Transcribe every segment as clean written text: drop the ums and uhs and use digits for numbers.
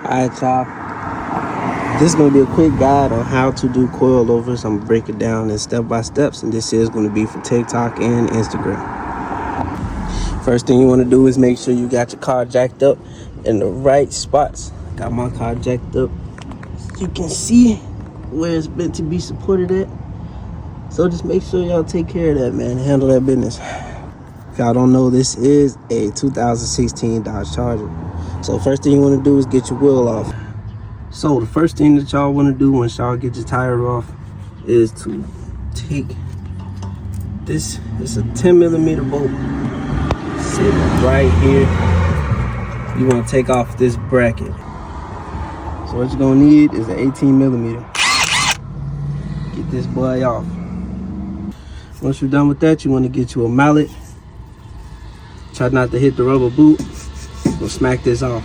Alright, y'all. This is going to be a quick guide on how to do coilovers. I'm going to break it down in step by steps, and this is going to be for TikTok and Instagram. First thing you want to do is make sure you got your car jacked up in the right spots. Got my car jacked up. You can see where it's meant to be supported at. So just make sure y'all take care of that, man. Handle that business. If y'all don't know, this is a 2016 Dodge Charger. So first thing you want to do is get your wheel off. So the first thing that y'all want to do once y'all get your tire off is to take this. It's a 10mm bolt sitting right here. You want to take off this bracket. So what you're gonna need is an 18mm. Get this boy off. Once you're done with that, you want to get you a mallet. Try not to hit the rubber boot. We'll smack this off.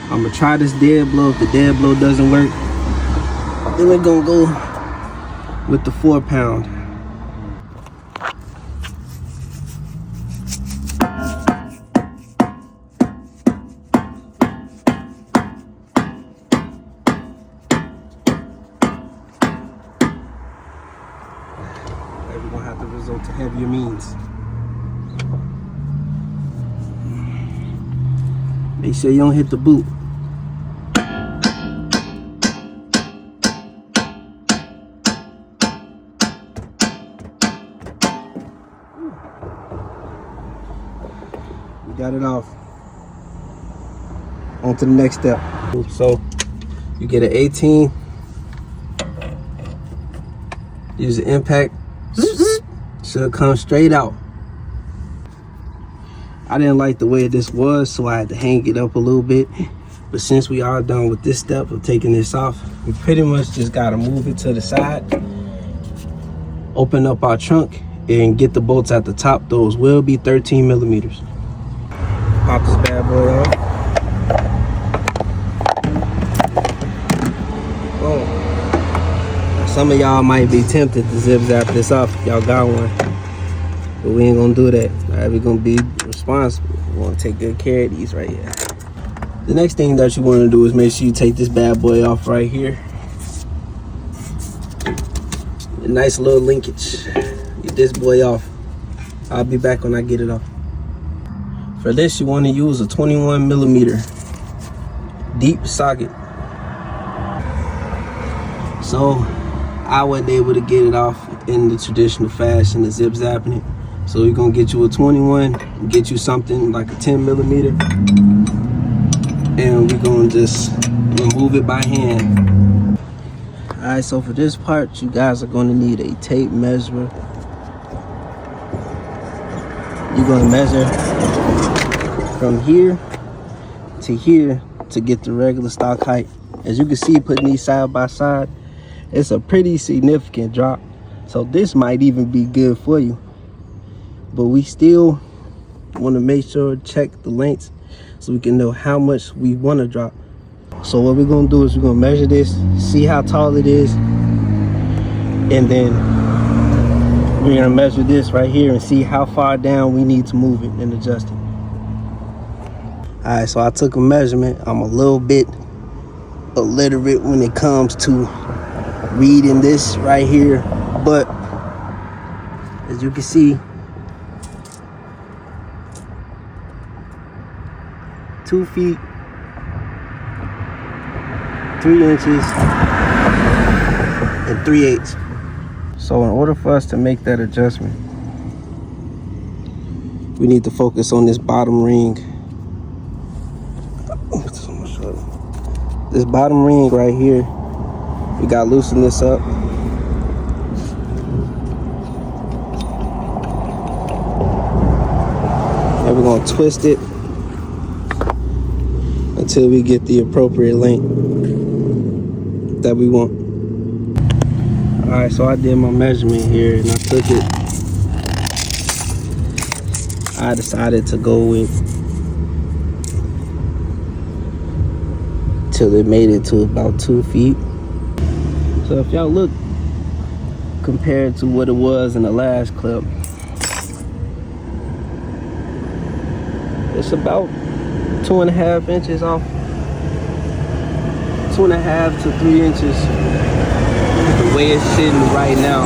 I'm gonna try this dead blow. If the dead blow doesn't work, then we're gonna go with the 4-pound. We're gonna have to resort to heavier means. Make sure you don't hit the boot. We got it off. On to the next step. So you get an 18. Use the impact. Should come straight out. I didn't like the way this was, so I had to hang it up a little bit. But since we are done with this step of taking this off, we pretty much just gotta move it to the side, open up our trunk, and get the bolts at the top. Those will be 13mm. Pop this bad boy off. Boom. Some of y'all might be tempted to zip zap this off if y'all got one, but we ain't gonna do that. All right, we're gonna be responsible. We want to take good care of these right here. The next thing that you want to do is make sure you take this bad boy off right here. A nice little linkage. Get this boy off. I'll be back when I get it off. For this, you want to use a 21mm deep socket. So I wasn't able to get it off in the traditional fashion of zip zapping it. So we're gonna get you a 21, get you something like a 10mm, and we're gonna just remove it by hand. All right, so for this part, you guys are gonna need a tape measure. You're gonna measure from here to get the regular stock height. As you can see, putting these side by side, it's a pretty significant drop. So this might even be good for you. But we still want to make sure, check the lengths so we can know how much we want to drop. So what we're going to do is we're going to measure this, see how tall it is, and then we're going to measure this right here and see how far down we need to move it and adjust it. All right, so I took a measurement. I'm a little bit illiterate when it comes to reading this right here, but as you can see, 2 feet, 3 inches, and 3/8. So in order for us to make that adjustment, we need to focus on this bottom ring. This bottom ring right here, we gotta loosen this up. And we're gonna twist it until we get the appropriate length that we want. All right, so I did my measurement here and I took it. I decided to go with till it made it to about 2 feet. So if y'all look compared to what it was in the last clip, it's about 2.5 inches off. 2.5 to 3 inches. The way it's sitting right now.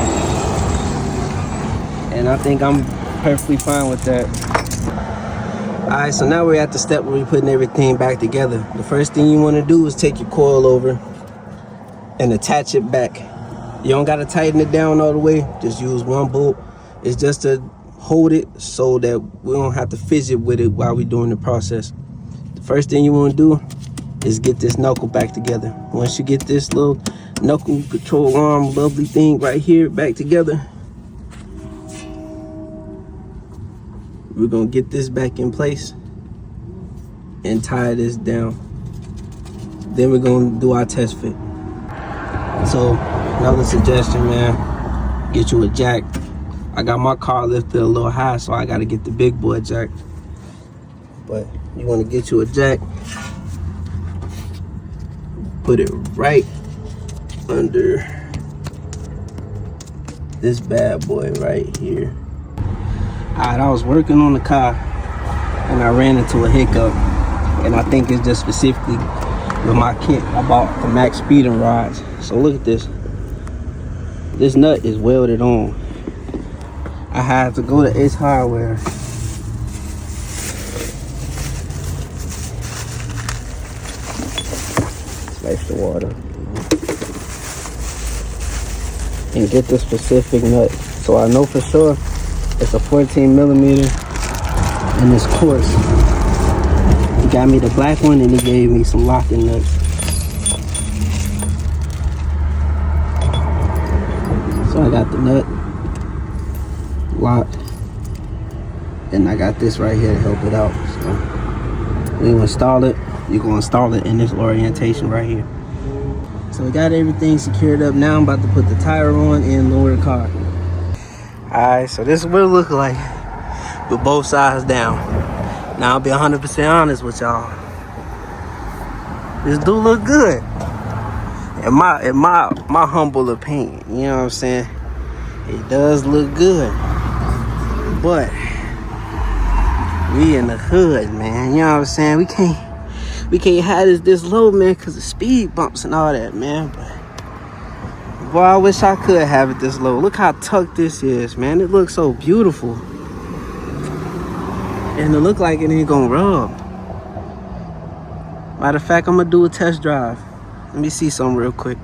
And I think I'm perfectly fine with that. Alright, so now we're at the step where we're putting everything back together. The first thing you want to do is take your coil over and attach it back. You don't got to tighten it down all the way. Just use one bolt. It's just to hold it so that we don't have to fidget with it while we're doing the process. The first thing you want to do is get this knuckle back together. Once you get this little knuckle control arm lovely thing right here back together, we're gonna get this back in place and tie this down. Then we're gonna do our test fit. So another suggestion, man, get you a jack. I got my car lifted a little high, so I gotta get the big boy jack. But you wanna get you a jack, put it right under this bad boy right here. Alright, I was working on the car and I ran into a hiccup, and I think it's just specifically with my kit. I bought the max speeding rods. So look at this. This nut is welded on. I had to go to Ace Hardware. Splash the water. And get the specific nut. So I know for sure it's a 14 millimeter and it's coarse. He got me the black one and he gave me some locking nuts. So I got the nut locked and I got this right here to help it out. So when you install it, you're going to install it in this orientation right here. So we got everything secured up. Now I'm about to put the tire on and lower the car. Alright, so this is what it looks like with both sides down. Now I'll be 100% honest with y'all. This do look good. In my humble opinion, you know what I'm saying? It does look good. But we in the hood, man. You know what I'm saying? We can't have this low, man, because of speed bumps and all that, man. But boy, I wish I could have it this low. Look how tucked this is, man. It looks so beautiful. And it look like it ain't gonna rub. Matter of fact, I'm gonna do a test drive. Let me see something real quick.